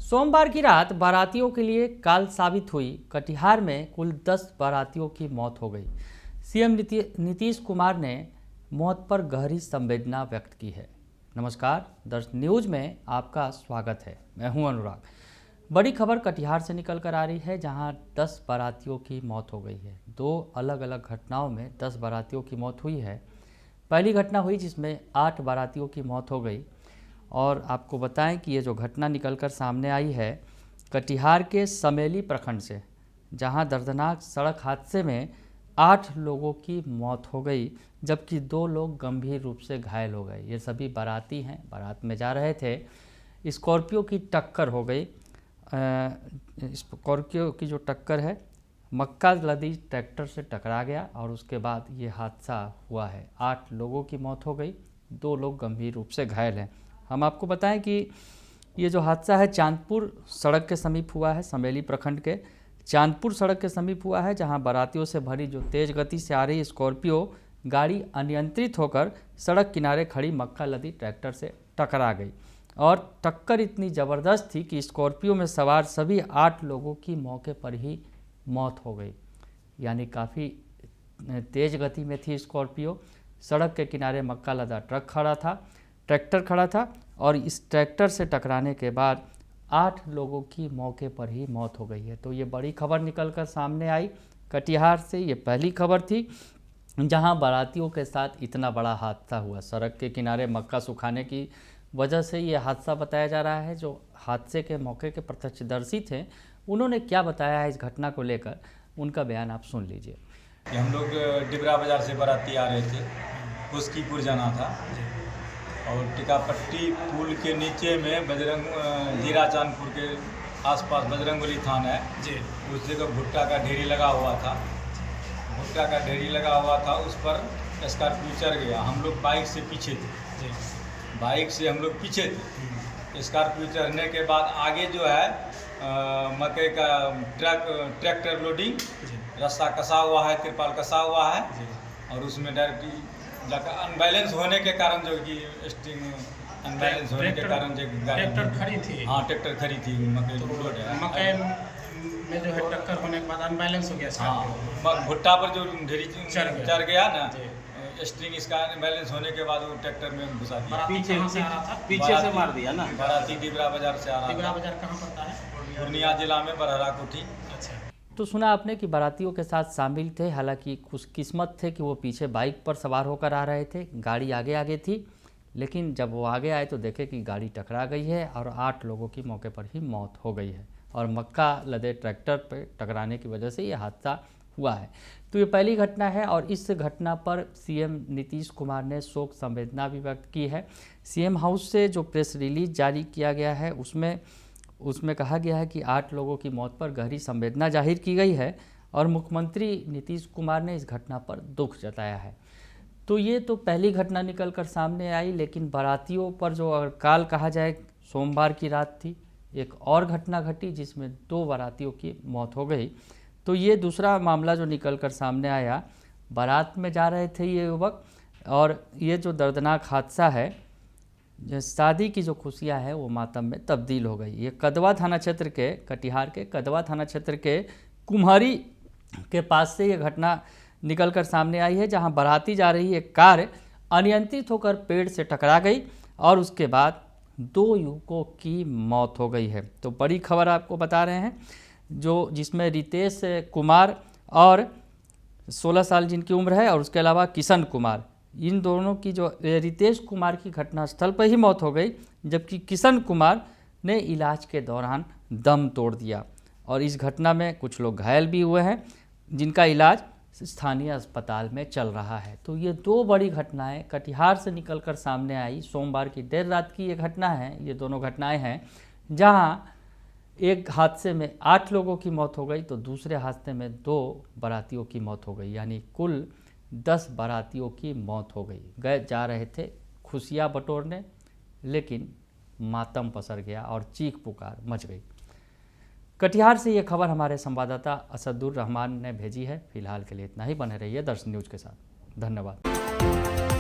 सोमवार की रात बारातियों के लिए काल साबित हुई। कटिहार में कुल 10 बारातियों की मौत हो गई। सीएम नीतीश कुमार ने मौत पर गहरी संवेदना व्यक्त की है। नमस्कार, दर्श न्यूज में आपका स्वागत है। मैं हूं अनुराग। बड़ी खबर कटिहार से निकल कर आ रही है, जहां 10 बारातियों की मौत हो गई है। दो अलग अलग घटनाओं में 10 बारातियों की मौत हुई है। पहली घटना हुई जिसमें 8 बारातियों की मौत हो गई। और आपको बताएं कि ये जो घटना निकलकर सामने आई है कटिहार के समेली प्रखंड से, जहां दर्दनाक सड़क हादसे में 8 लोगों की मौत हो गई, जबकि 2 लोग गंभीर रूप से घायल हो गए। ये सभी बाराती हैं, बारात में जा रहे थे। स्कॉर्पियो की टक्कर हो गई। स्कॉर्पियो की जो टक्कर है मक्का लदी ट्रैक्टर से टकरा गया और उसके बाद ये हादसा हुआ है। 8 लोगों की मौत हो गई, 2 लोग गंभीर रूप से घायल हैं। हम आपको बताएं कि ये जो हादसा है चांदपुर सड़क के समीप हुआ है। समेली प्रखंड के चांदपुर सड़क के समीप हुआ है, जहां बारातियों से भरी जो तेज गति से आ रही स्कॉर्पियो गाड़ी अनियंत्रित होकर सड़क किनारे खड़ी मक्का लदी ट्रैक्टर से टकरा गई। और टक्कर इतनी ज़बरदस्त थी कि स्कॉर्पियो में सवार सभी 8 लोगों की मौके पर ही मौत हो गई। यानी काफ़ी तेज़ गति में थी स्कॉर्पियो। सड़क के किनारे मक्का लदा ट्रैक्टर खड़ा था और इस ट्रैक्टर से टकराने के बाद 8 लोगों की मौके पर ही मौत हो गई है। तो ये बड़ी खबर निकलकर सामने आई कटिहार से। ये पहली खबर थी जहां बारातियों के साथ इतना बड़ा हादसा हुआ। सड़क के किनारे मक्का सुखाने की वजह से ये हादसा बताया जा रहा है। जो हादसे के मौके के प्रत्यक्षदर्शी थे, उन्होंने क्या बताया है इस घटना को लेकर, उनका बयान आप सुन लीजिए। हम लोग डिबरा बाजार से बाराती आ रहे थे, कुस्कीपुर जाना था और टिकापट्टी पुल के नीचे में जीरा चांदपुर के आसपास बजरंगबली थाना है जी। उस जगह भुट्टा का ढेरी लगा हुआ था। उस पर स्कॉर्पियो चढ़ गया। हम लोग बाइक से पीछे थे हम लोग पीछे थे। स्कॉर्पियो चढ़ने के बाद आगे जो है मकई का ट्रैक्टर लोडिंग, रास्ता कसा हुआ है, तिरपाल कसा हुआ है और उसमें डायरेक्टली जाकर अनबैलेंस होने के कारण जो कि स्टिंग अनबैलेंस होने के कारण जो ट्रैक्टर खड़ी थी। हाँ, ट्रैक्टर खड़ी थी। मकई में जो है टक्कर होने के बाद अनबैलेंस हो गया। हाँ, भुट्टा पर जो ढेरी चढ़ गया ना, स्ट्रिंग इसका बैलेंस होने के बाद वो ट्रैक्टर में घुसा दिया। पीछे से मार दिया ना। बाराती डिबरा बाजार से आ रहा था। डिबरा बाजार कहाँ पड़ता है? पूर्णिया जिला में बरहरा कोठी। अच्छा। तो सुना आपने कि बारातियों के साथ शामिल थे। हालांकि खुशकिस्मत थे कि वो पीछे बाइक पर सवार होकर आ रहे थे, गाड़ी आगे थी। लेकिन जब वो आगे आए तो देखे कि गाड़ी टकरा गई है और 8 लोगों की मौके पर ही मौत हो गई है। और मक्का लदे ट्रैक्टर पर टकराने की वजह से ये हादसा हुआ है। तो ये पहली घटना है और इस घटना पर सीएम नीतीश कुमार ने शोक संवेदना भी व्यक्त की है। सीएम हाउस से जो प्रेस रिलीज जारी किया गया है उसमें कहा गया है कि 8 लोगों की मौत पर गहरी संवेदना जाहिर की गई है और मुख्यमंत्री नीतीश कुमार ने इस घटना पर दुख जताया है। तो ये तो पहली घटना निकल कर सामने आई, लेकिन बारातियों पर जो अगर काल कहा जाए, सोमवार की रात थी, एक और घटना घटी जिसमें 2 बारातियों की मौत हो गई। तो ये दूसरा मामला जो निकल कर सामने आया, बारात में जा रहे थे ये युवक और ये जो दर्दनाक हादसा है, शादी की जो खुशियां हैं वो मातम में तब्दील हो गई। ये कदवा थाना क्षेत्र के, कटिहार के कदवा थाना क्षेत्र के कुम्हारी के पास से ये घटना निकलकर सामने आई है, जहां बाराती जा रही एक कार अनियंत्रित होकर पेड़ से टकरा गई और उसके बाद 2 युवकों की मौत हो गई है। तो बड़ी खबर आपको बता रहे हैं, जिसमें रितेश कुमार और 16 साल जिनकी उम्र है और उसके अलावा किशन कुमार, इन दोनों की जो रितेश कुमार की घटनास्थल पर ही मौत हो गई, जबकि किशन कुमार ने इलाज के दौरान दम तोड़ दिया। और इस घटना में कुछ लोग घायल भी हुए हैं, जिनका इलाज स्थानीय अस्पताल में चल रहा है। तो ये 2 बड़ी घटनाएं कटिहार से निकलकर सामने आई। सोमवार की देर रात की ये घटना है। ये दोनों घटनाएं हैं जहां एक हादसे में 8 लोगों की मौत हो गई तो दूसरे हादसे में 2 बारातियों की मौत हो गई। यानी कुल 10 बारातियों की मौत हो गई। जा रहे थे खुशियाँ बटोरने, लेकिन मातम पसर गया और चीख पुकार मच गई। कटिहार से ये खबर हमारे संवाददाता असदुर रहमान ने भेजी है। फिलहाल के लिए इतना ही। बने रहिए दर्शन न्यूज के साथ। धन्यवाद।